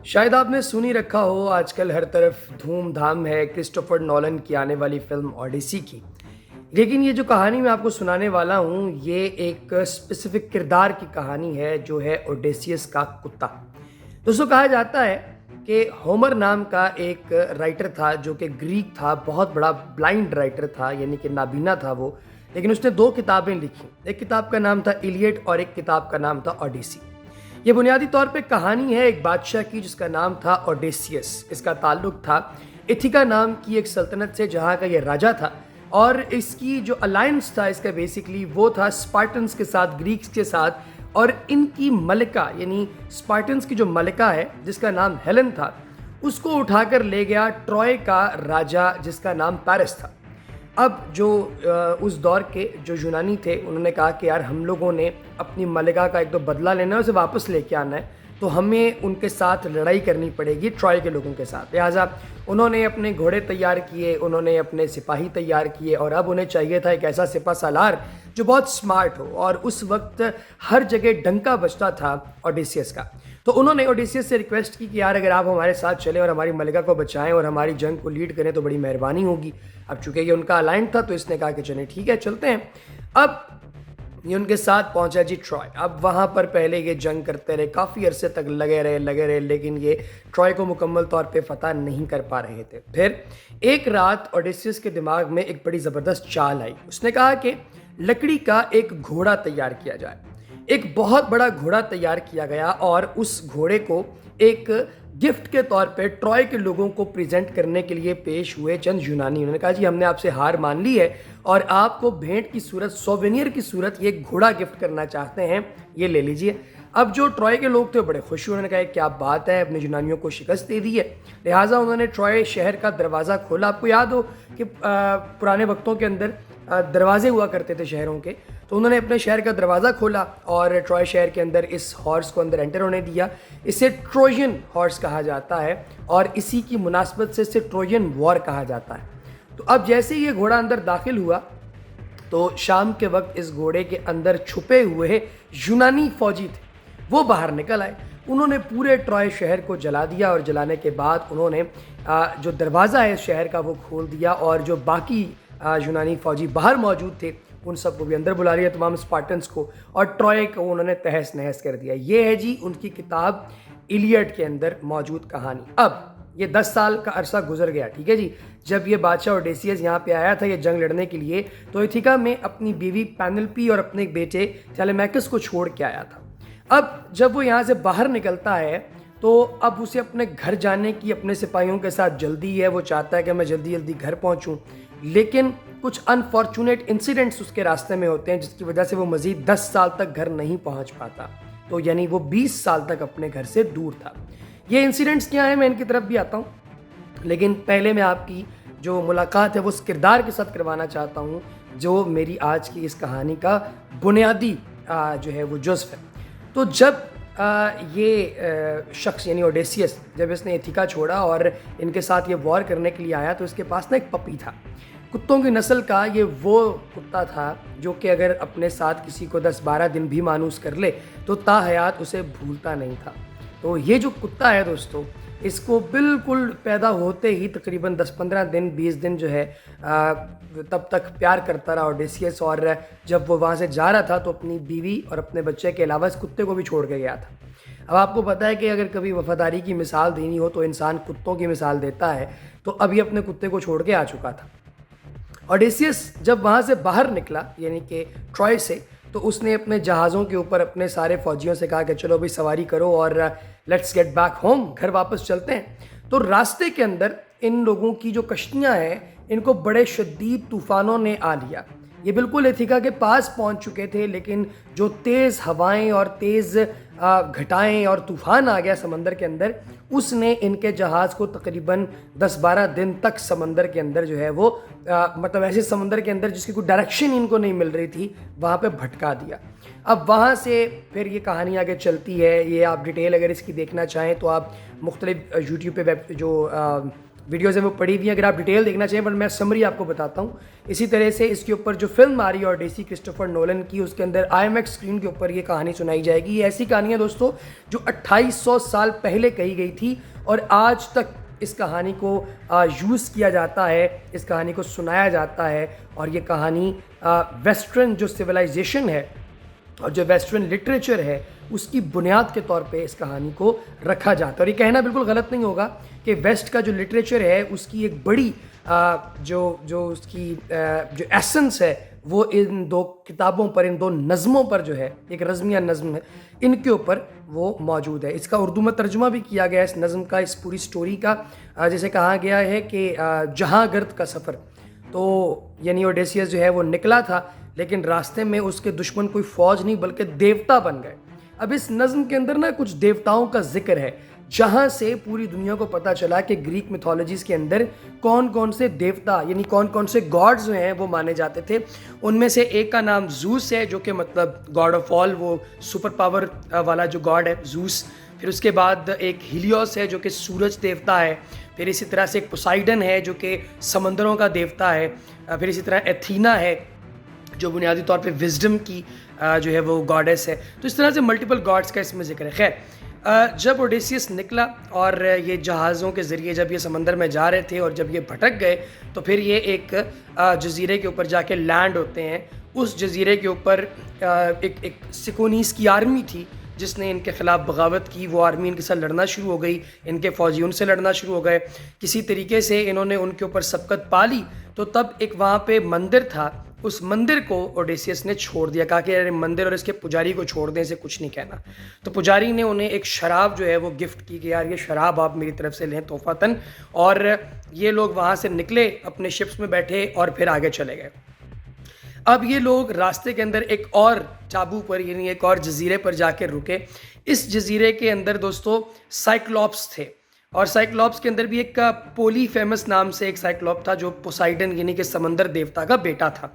शायद आपने सुन ही रखा हो, आजकल हर तरफ धूम-धाम है क्रिस्टोफर नोलन की आने वाली फ़िल्म ओडिसी की। लेकिन ये जो कहानी मैं आपको सुनाने वाला हूँ, ये एक स्पेसिफ़िक किरदार की कहानी है, जो है ओडेसियस का कुत्ता। दोस्तों, कहा जाता है कि होमर नाम का एक राइटर था, जो कि ग्रीक था, बहुत बड़ा ब्लाइंड राइटर था, यानी कि नाबीना था वो। लेकिन उसने 2 किताबें लिखी। एक किताब का नाम था इलियड और एक किताब का नाम था ओडिसी। ये बुनियादी तौर पे कहानी है एक बादशाह की, जिसका नाम था ओडेसियस। इसका ताल्लुक था इथिका नाम की एक सल्तनत से, जहाँ का ये राजा था। और इसकी जो अलायंस था इसका बेसिकली वो था स्पार्टन्स के साथ, ग्रीक्स के साथ। और इनकी मलिका, यानी स्पार्टन्स की जो मलिका है जिसका नाम हेलेन था, उसको उठाकर ले गया ट्रॉय का राजा जिसका नाम पैरिस था। अब जो उस दौर के जो यूनानी थे, उन्होंने कहा कि यार, हम लोगों ने अपनी मलिका का एक तो बदला लेना है, उसे वापस लेके आना है, तो हमें उनके साथ लड़ाई करनी पड़ेगी, ट्रॉय के लोगों के साथ। लिहाजा उन्होंने अपने घोड़े तैयार किए, उन्होंने अपने सिपाही तैयार किए, और अब उन्हें चाहिए था एक ऐसा सिपा सालार जो बहुत स्मार्ट हो। और उस वक्त हर जगह डंका बजता था ओडेसियस का। तो उन्होंने ओडेसियस से रिक्वेस्ट की कि यार, अगर आप हमारे साथ चले और हमारी मलिका को बचाएं और हमारी जंग को लीड करें तो बड़ी मेहरबानी होगी। अब चूंकि ये उनका अलाइन था, तो इसने कहा कि चलें ठीक है, चलते हैं। अब ये उनके साथ पहुंचा जी ट्रॉय। अब वहां पर पहले ये जंग करते रहे, काफ़ी अरसे तक लगे रहे, लेकिन ये ट्रॉय को मुकम्मल तौर पे फतह नहीं कर पा रहे थे। फिर एक रात ओडेसियस के दिमाग में एक बड़ी ज़बरदस्त चाल आई। उसने कहा कि लकड़ी का एक घोड़ा तैयार किया जाए। एक बहुत बड़ा घोड़ा तैयार किया गया, और उस घोड़े को एक गिफ्ट के तौर पे ट्रॉय के लोगों को प्रेजेंट करने के लिए पेश हुए चंद यूनानी। उन्होंने कहा जी, हमने आपसे हार मान ली है और आपको भेंट की सूरत, सोवेनियर की सूरत, ये घोड़ा गिफ्ट करना चाहते हैं, ये ले लीजिए। अब जो ट्रॉय के लोग थे बड़े खुश हुए। उन्होंने कहा क्या बात है, अपने यूनानियों को शिकस्त दे दी है। लिहाजा उन्होंने ट्रॉय शहर का दरवाज़ा खोला। आपको याद हो कि पुराने वक्तों के अंदर दरवाजे हुआ करते थे शहरों के। तो उन्होंने अपने शहर का दरवाज़ा खोला और ट्रॉय शहर के अंदर इस हॉर्स को अंदर एंटर होने दिया। इसे ट्रोजन हॉर्स कहा जाता है, और इसी की मुनासबत से इसे ट्रोजन वॉर कहा जाता है। तो अब जैसे ही ये घोड़ा अंदर दाखिल हुआ, तो शाम के वक्त इस घोड़े के अंदर छुपे हुए यूनानी फौजी थे, वो बाहर निकल आए। उन्होंने पूरे ट्रॉय शहर को जला दिया, और जलाने के बाद उन्होंने जो दरवाज़ा है इस शहर का वो खोल दिया, और जो बाकी यूनानी फौजी बाहर मौजूद थे उन सबको भी अंदर बुला लिया, तमाम स्पार्टन्स को, और ट्रॉय को उन्होंने तहस नहस कर दिया। ये है जी उनकी किताब इलियड के अंदर मौजूद कहानी। अब ये 10 साल का अरसा गुजर गया, ठीक है जी। जब ये बादशाह ओडेसियस यहाँ पे आया था ये जंग लड़ने के लिए, तो इथिका में अपनी बीवी पेनेलोपी और अपने एक बेटे थेलेमैकस को छोड़ के आया था। अब जब वो यहाँ से बाहर निकलता है, तो अब उसे अपने घर जाने की अपने सिपाहियों के साथ जल्दी है। वो चाहता है कि मैं जल्दी जल्दी घर पहुँचूँ, लेकिन कुछ अनफॉर्चुनेट इंसिडेंट्स उसके रास्ते में होते हैं, जिसकी वजह से वो मज़ीद 10 साल तक घर नहीं पहुँच पाता। तो यानी वो 20 साल तक अपने घर से दूर था। ये इंसिडेंट्स क्या हैं, मैं इनकी तरफ भी आता हूँ, लेकिन पहले मैं आपकी जो मुलाकात है वो उस किरदार के साथ करवाना चाहता हूँ, जो मेरी आज की इस कहानी का बुनियादी जो है वो जुज़्व है। तो जब ये शख्स यानी ओडेसियस, जब इसने इथिका छोड़ा और इनके साथ ये वॉर करने के लिए आया, तो इसके पास ना एक पपी था। कुत्तों की नस्ल का ये वो कुत्ता था जो कि अगर अपने साथ किसी को 10-12 दिन भी मानूस कर ले तो ताहयात उसे भूलता नहीं था। तो ये जो कुत्ता है दोस्तों, इसको बिल्कुल पैदा होते ही तकरीबन 10-15 दिन, 20 दिन जो है तब तक प्यार करता रहा ओडेसियस। और जब वो वहाँ से जा रहा था तो अपनी बीवी और अपने बच्चे के अलावा इस कुत्ते को भी छोड़ के गया था। अब आपको पता है कि अगर कभी वफादारी की मिसाल देनी हो तो इंसान कुत्तों की मिसाल देता है, तो अभी अपने कुत्ते को छोड़ के आ चुका था। ओडेसियस जब वहाँ से बाहर निकला, यानी कि ट्रॉय से, तो उसने अपने जहाज़ों के ऊपर अपने सारे फौजियों से कहा कि चलो भाई सवारी करो और लेट्स गेट बैक होम, घर वापस चलते हैं। तो रास्ते के अंदर इन लोगों की जो कश्तियाँ हैं, इनको बड़े शदीद तूफ़ानों ने आ लिया। ये बिल्कुल इथिका के पास पहुंच चुके थे, लेकिन जो तेज़ हवाएं और तेज़ घटाएं और तूफ़ान आ गया समंदर के अंदर, उसने इनके जहाज़ को तकरीबन 10-12 दिन तक समंदर के अंदर जो है वो मतलब ऐसे समंदर के अंदर जिसकी कोई डायरेक्शन इनको नहीं मिल रही थी, वहाँ पे भटका दिया। अब वहाँ से फिर ये कहानी आगे चलती है। ये आप डिटेल अगर इसकी देखना चाहें तो आप मुख्तलिफ यूट्यूब पे वेब जो वीडियोज़ हैं वो पड़ी हुई हैं, अगर आप डिटेल देखना चाहिए, बट मैं समरी आपको बताता हूँ। इसी तरह से इसके ऊपर जो फिल्म आ रही है ओडेसी क्रिस्टोफर नोलन की, उसके अंदर IMAX स्क्रीन के ऊपर ये कहानी सुनाई जाएगी। ये ऐसी कहानी है दोस्तों जो 2800 साल पहले कही गई थी और आज तक इस कहानी को यूज़ किया जाता है, इस कहानी को सुनाया जाता है। और ये कहानी वेस्टर्न जो सिविलाइजेशन है और जो वेस्टर्न लिटरेचर है उसकी बुनियाद के तौर पे इस कहानी को रखा जाता है। और ये कहना बिल्कुल गलत नहीं होगा कि वेस्ट का जो लिटरेचर है उसकी एक बड़ी जो उसकी जो एसेंस है वो इन दो किताबों पर, इन दो नज़मों पर जो है, एक रज़्म या नज़्म है, इनके ऊपर वो मौजूद है। इसका उर्दू में तर्जुमा भी किया गया है इस नज़्म का, इस पूरी स्टोरी का। जैसे कहा गया है कि जहांगीर का सफ़र, तो यानी ओडेसियस जो है वो निकला था, लेकिन रास्ते में उसके दुश्मन कोई फ़ौज नहीं बल्कि देवता बन गए। अब इस नज़्म के अंदर ना कुछ देवताओं का जिक्र है, जहाँ से पूरी दुनिया को पता चला कि ग्रीक मिथोलॉजीज़ के अंदर कौन कौन से देवता यानी कौन कौन से गॉड्स जो हैं वो माने जाते थे। उनमें से एक का नाम जूस है, जो कि मतलब गॉड ऑफ ऑल, वो सुपर पावर वाला जो गॉड है जूस। फिर उसके बाद एक हिलियोस है जो कि सूरज देवता है। फिर इसी तरह से एक पोसाइडन है जो कि समंदरों का देवता है। फिर इसी तरह एथीना है जो बुनियादी तौर पे विजडम की जो है वो गॉडेस है। तो इस तरह से मल्टीपल गॉड्स का इसमें जिक्र है। खैर, जब ओडेसियस निकला और ये जहाज़ों के ज़रिए जब ये समंदर में जा रहे थे और जब ये भटक गए, तो फिर ये एक जजीरे के ऊपर जाके लैंड होते हैं। उस जजीरे के ऊपर एक सिकोनीस की आर्मी थी जिसने इनके ख़िलाफ़ बगावत की। वो आर्मी इनके साथ लड़ना शुरू हो गई, इनके फ़ौजी उनसे लड़ना शुरू हो गए। किसी तरीके से इन्होंने उनके ऊपर सबकत पा ली। तो तब एक वहाँ पे मंदिर था, उस मंदिर को ओडेसियस ने छोड़ दिया, कहा कि अरे मंदिर और इसके पुजारी को छोड़ दें, इसे कुछ नहीं कहना। तो पुजारी ने उन्हें एक शराब जो है वो गिफ्ट की कि यार ये शराब आप मेरी तरफ से लें तोहफ़तन। और ये लोग वहाँ से निकले, अपने शिप्स में बैठे और फिर आगे चले गए। अब ये लोग रास्ते के अंदर एक और टाबू पर यानी एक और जजीरे पर जाकर रुके। इस जजीरे के अंदर दोस्तों साइक्लॉप्स थे और साइक्लॉप्स के अंदर भी एक पोलीफेमस नाम से एक साइक्लॉप था जो पोसाइडन यानी कि समंदर देवता का बेटा था।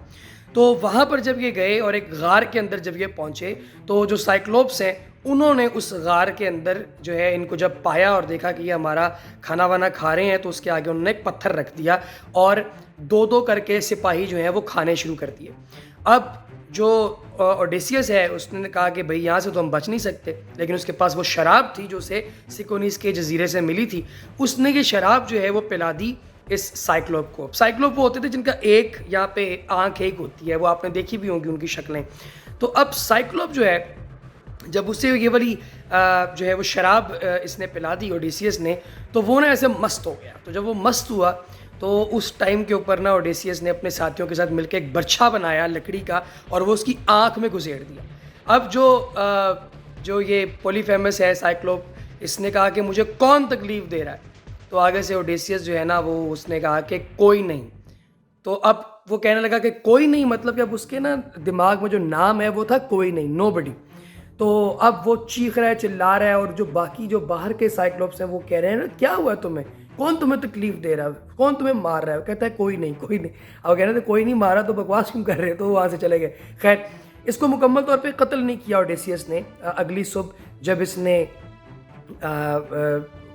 तो वहाँ पर जब ये गए और एक गार के अंदर जब ये पहुँचे, तो जो साइक्लोप्स हैं उन्होंने उस गार के अंदर जो है इनको जब पाया और देखा कि ये हमारा खाना वाना खा रहे हैं, तो उसके आगे उन्होंने एक पत्थर रख दिया और दो दो करके सिपाही जो हैं वो खाने शुरू कर दिए। अब जो ओडेसियस है उसने कहा कि भाई यहाँ से तो हम बच नहीं सकते, लेकिन उसके पास वो शराब थी जो उसे सिकोनिस के जजीरे से मिली थी। उसने ये शराब जो है वो पिला दी इस साइक्लोप को। साइक्लोप वो होते थे जिनका एक यहाँ पे आँख एक होती है, वो आपने देखी भी होंगी उनकी शक्लें। तो अब साइक्लोप जो है जब उससे ये वाली जो है वो शराब इसने पिला दी ओडेसियस ने, तो वो ना ऐसे मस्त हो गया। तो जब वो मस्त हुआ तो उस टाइम के ऊपर ना ओडेसियस ने अपने साथियों के साथ मिलकर एक बर्छा बनाया लकड़ी का और वो उसकी आँख में घुसेड़ दिया। अब जो ये पोलीफेमस है साइक्लोप, इसने कहा कि मुझे कौन तकलीफ़ दे रहा है, तो आगे से ओडेसियस जो है ना वो उसने कहा कि कोई नहीं। तो अब वो कहने लगा कि कोई नहीं, मतलब कि अब उसके ना दिमाग में जो नाम है वो था कोई नहीं, नोबडी। तो अब वो चीख रहा है, चिल्ला रहा है और जो बाकी जो बाहर के साइक्लोप्स हैं वो कह रहे हैं ना क्या हुआ तुम्हें, कौन तुम्हें तकलीफ दे रहा है, कौन तुम्हें मार रहा है। कहता है कोई नहीं कोई नहीं। अब कह रहे थे कोई नहीं मारा तो बकवास क्यों कर रहे, तो वहाँ से चले गए। खैर, इसको मुकम्मल तौर पे कत्ल नहीं किया ओडेसियस ने। अगली सुबह जब इसने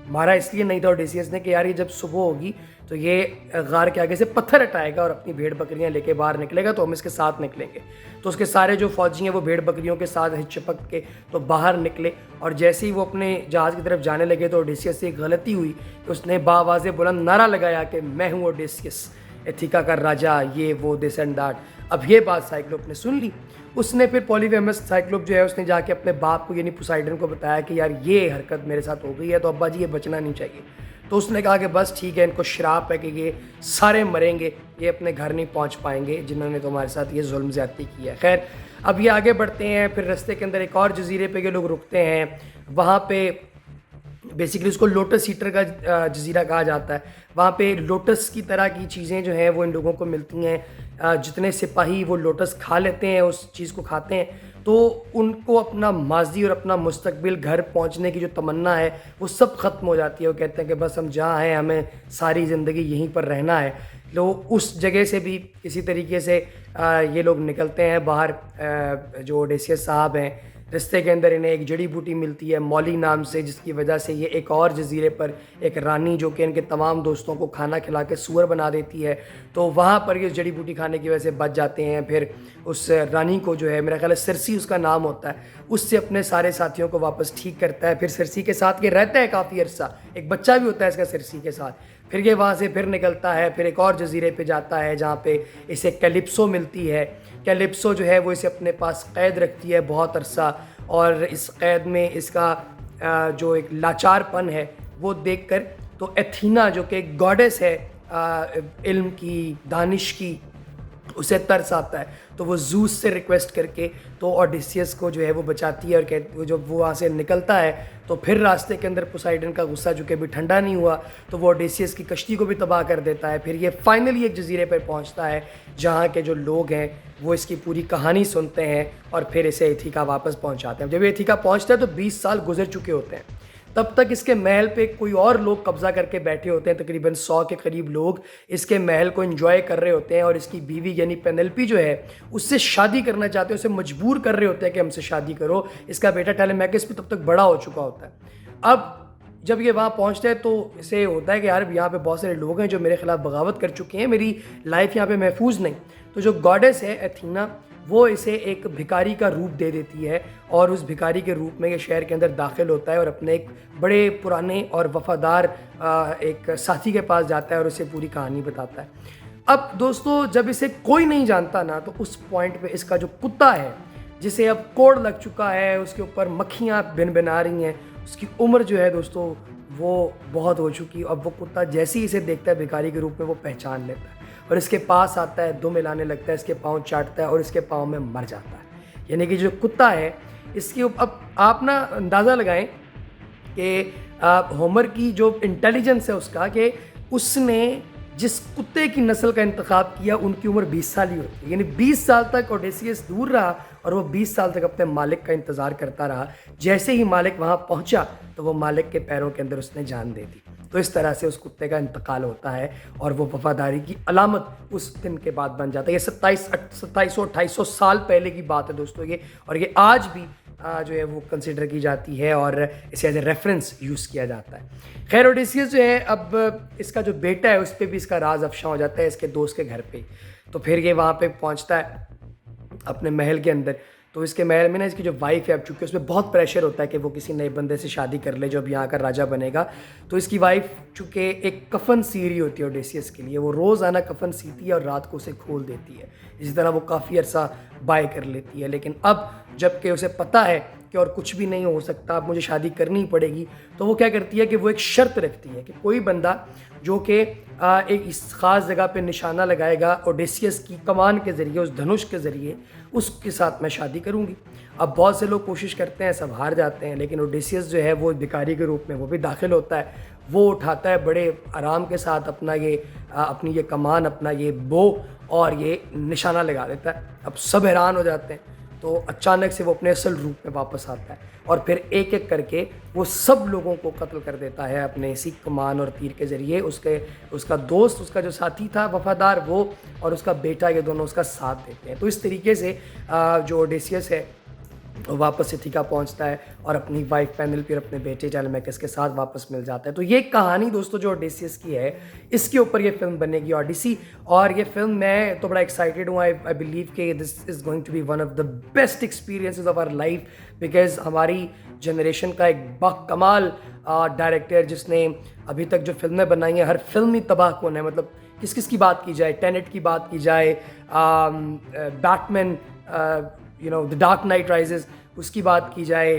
मारा इसलिए नहीं था ओडेसियस ने कि यार ये जब सुबह होगी तो ये गार के आगे से पत्थर हटाएगा और अपनी भेड़ बकरियां लेके बाहर निकलेगा, तो हम इसके साथ निकलेंगे। तो उसके सारे जो फौजी हैं वो भेड़ बकरियों के साथ चिपक के तो बाहर निकले और जैसे ही वो अपने जहाज़ की तरफ जाने लगे तो ओडेसियस से एक गलती हुई कि उसने बावाज़े बुलंद नारा लगाया कि मैं हूँ ओडेसियस, एथिका का राजा, ये वो दिस एंड दैट। अब ये बात साइक्लोप ने सुन ली। उसने फिर पॉलीफेमस साइक्लोप जो है उसने जाके अपने बाप को यानी पोसाइडन को बताया कि यार ये हरकत मेरे साथ हो गई है, तो अब्बा जी ये बचना नहीं चाहिए। तो उसने कहा कि बस ठीक है, इनको श्राप है कि ये सारे मरेंगे, ये अपने घर नहीं पहुंच पाएंगे जिन्होंने तुम्हारे साथ ये जुल्म ज़्यादती की है। खैर, अब ये आगे बढ़ते हैं। फिर रास्ते के अंदर एक और जजीरे पे ये लोग रुकते हैं। वहाँ पे बेसिकली उसको लोटस ईटर का जजीरा कहा जाता है। वहाँ पे लोटस की तरह की चीज़ें जो हैं वो इन लोगों को मिलती हैं। जितने सिपाही वो लोटस खा लेते हैं, उस चीज़ को खाते हैं, तो उनको अपना माजी और अपना मुस्तकबिल, घर पहुंचने की जो तमन्ना है वो सब ख़त्म हो जाती है। वो कहते हैं कि बस हम जहाँ हैं हमें सारी ज़िंदगी यहीं पर रहना है। लोग उस जगह से भी इसी तरीके से ये लोग निकलते हैं बाहर। जो ओडेसियस साहब हैं रास्ते के अंदर इन्हें एक जड़ी बूटी मिलती है मौली नाम से, जिसकी वजह से ये एक और जजीरे पर एक रानी जो कि इनके तमाम दोस्तों को खाना खिला के सूअर बना देती है, तो वहाँ पर ये जड़ी बूटी खाने की वजह से बच जाते हैं। फिर उस रानी को जो है, मेरा ख्याल है सरसी उसका नाम होता है, उससे अपने सारे साथियों को वापस ठीक करता है। फिर सरसी के साथ ये रहता है काफ़ी अरसा, एक बच्चा भी होता है इसका सरसी के साथ। फिर ये वहाँ से फिर निकलता है, फिर एक और जजीरे पे जाता है जहाँ पे इसे कैलिप्सो मिलती है। कैलिप्सो जो है वो इसे अपने पास कैद रखती है बहुत अरसा, और इस कैद में इसका जो एक लाचारपन है वो देखकर तो एथीना जो कि एक गॉडेस है इल्म की, दानिश की, उसे तरस आता है। तो वो जूस से रिक्वेस्ट करके तो ओडिसियस को जो है वो बचाती है, और कहती जब वो वहाँ से निकलता है तो फिर रास्ते के अंदर पोसाइडन का गुस्सा जो कि अभी ठंडा नहीं हुआ, तो वो ओडिसियस की कश्ती को भी तबाह कर देता है। फिर ये फाइनली एक जजीरे पर पहुँचता है जहाँ के जो लोग हैं वो इसकी पूरी कहानी सुनते हैं और फिर इसे एथिका वापस पहुँचाते हैं। जब ये एथिका पहुँचता है तो 20 साल गुजर चुके होते हैं। तब तक इसके महल पे कोई और लोग कब्जा करके बैठे होते हैं, तकरीबन 100 के करीब लोग इसके महल को एंजॉय कर रहे होते हैं, और इसकी बीवी यानी पेनेलोपी जो है उससे शादी करना चाहते हैं, उसे मजबूर कर रहे होते हैं कि हमसे शादी करो। इसका बेटा टेलेमैकस भी तब तक बड़ा हो चुका होता है। अब जब ये वहाँ पहुँचता है तो इसे होता है कि यार यहाँ पे बहुत सारे लोग हैं जो मेरे खिलाफ बगावत कर चुके हैं, मेरी लाइफ यहाँ पे महफूज नहीं। तो जो गॉडेस है एथीना, वो इसे एक भिखारी का रूप दे देती है, और उस भिखारी के रूप में ये शहर के अंदर दाखिल होता है और अपने एक बड़े पुराने और वफादार एक साथी के पास जाता है और उसे पूरी कहानी बताता है। अब दोस्तों जब इसे कोई नहीं जानता ना, तो उस पॉइंट पे इसका जो कुत्ता है, जिसे अब कोड़ लग चुका है, उसके ऊपर मक्खियाँ भिन-भिना रही हैं, उसकी उम्र जो है दोस्तों वो बहुत हो चुकी। अब वो कुत्ता जैसे ही इसे देखता है भिखारी के रूप में, वो पहचान लेता है और इसके पास आता है, दुम मिलाने लगता है, इसके पाँव चाटता है और इसके पाँव में मर जाता है। यानी कि जो कुत्ता है इसके अब आप ना अंदाज़ा लगाएं कि होमर की जो इंटेलिजेंस है उसका, कि उसने जिस कुत्ते की नस्ल का इंतखाब किया उनकी उम्र 20 साल ही होती है। यानी 20 साल तक ओडेसियस दूर रहा और वो 20 साल तक अपने मालिक का इंतज़ार करता रहा। जैसे ही मालिक वहाँ पहुँचा तो वो मालिक के पैरों के अंदर उसने जान दे दी। तो इस तरह से उस कुत्ते का इंतकाल होता है और वो वफादारी की अलामत उस दिन के बाद बन जाता है। ये 2700-2800 साल पहले की बात है दोस्तों ये, और ये आज भी जो है वो कंसिडर की जाती है और इसे एज ए रेफरेंस यूज़ किया जाता है। खैर ओडेसियस जो है, अब इसका जो बेटा है उस पर भी इसका राज अफशा हो जाता है इसके दोस्त के घर पे। तो फिर ये वहाँ पे पहुँचता है अपने महल के अंदर। तो इसके महल में ना इसकी जो वाइफ है, अब चूँकि उसमें बहुत प्रेशर होता है कि वो किसी नए बंदे से शादी कर ले जो अब यहाँ का राजा बनेगा। तो इसकी वाइफ चूँकि एक कफन सी रही होती है ओडेसियस के लिए, वो रोज़ाना कफन सीती है और रात को उसे खोल देती है। इसी तरह वो काफ़ी अर्सा बाय कर लेती है। लेकिन अब जबकि उसे पता है कि और कुछ भी नहीं हो सकता, अब मुझे शादी करनी ही पड़ेगी, तो वो क्या करती है कि वो एक शर्त रखती है कि कोई बंदा जो कि एक इस ख़ास जगह पे निशाना लगाएगा ओडेसियस की कमान के ज़रिए, उस धनुष के ज़रिए, उसके साथ मैं शादी करूँगी। अब बहुत से लोग कोशिश करते हैं, सब हार जाते हैं, लेकिन ओडेसियस जो है वो भिखारी के रूप में वो भी दाखिल होता है। वो उठाता है बड़े आराम के साथ अपना ये अपनी ये कमान, अपना ये बो, और ये निशाना लगा देता है। अब सब हैरान हो जाते हैं। तो अचानक से वो अपने असल रूप में वापस आता है और फिर एक एक करके वो सब लोगों को कत्ल कर देता है अपने इसी कमान और तीर के ज़रिए। उसका दोस्त, उसका जो साथी था वफादार, वो और उसका बेटा, ये दोनों उसका साथ देते हैं। तो इस तरीके से जो ओडेसियस है वापस इथिका पहुंचता है और अपनी वाइफ पेनेलोपी और अपने बेटे टेलेमैकस के साथ वापस मिल जाता है। तो ये कहानी दोस्तों जो ओडेसियस की है, इसके ऊपर ये फिल्म बनेगी ओडिसी। और ये फिल्म मैं तो बड़ा एक्साइटेड हूँ। आई बिलीव कि this is going to be one of the best experiences of our life, because हमारी जनरेशन का एक बाकमाल डायरेक्टर जिसने अभी तक जो फिल्में बनाई हैं, हर फिल्म ही तबाह कौन है। मतलब किस किस की बात की जाए, टेनेट की बात की जाए, Batman, the dark night rises, उसकी बात की जाए,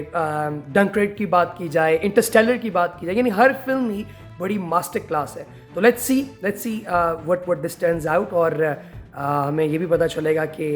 डंकरेट की बात की जाए, इंटरस्टेलर की बात की जाए, यानी हर फिल्म ही बड़ी मास्टर क्लास है। तो let's see what this turns out. और हमें ये भी पता चलेगा कि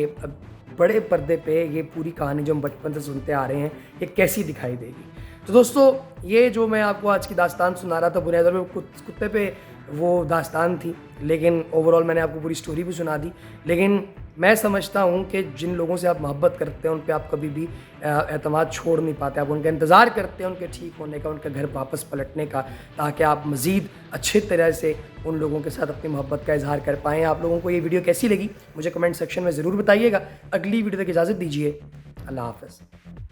बड़े पर्दे पे ये पूरी कहानी जो हम बचपन से सुनते आ रहे हैं, ये कैसी दिखाई देगी। तो दोस्तों ये जो मैं आपको आज की दास्तान सुना रहा था, बुनियाद तौर पर कुत्ते पे वो दास्तान थी, लेकिन ओवरऑल मैंने आपको पूरी स्टोरी भी सुना दी। लेकिन मैं समझता हूँ कि जिन लोगों से आप मोहब्बत करते हैं उन पे आप कभी भी एतमाद छोड़ नहीं पाते। आप उनका इंतज़ार करते हैं उनके ठीक होने का, उनके घर वापस पलटने का, ताकि आप मज़ीद अच्छे तरह से उन लोगों के साथ अपनी मोहब्बत का इजहार कर पाएँ। आप लोगों को ये वीडियो कैसी लगी मुझे कमेंट सेक्शन में ज़रूर बताइएगा। अगली वीडियो तक इजाज़त दीजिए। अल्लाह हाफ़िज़।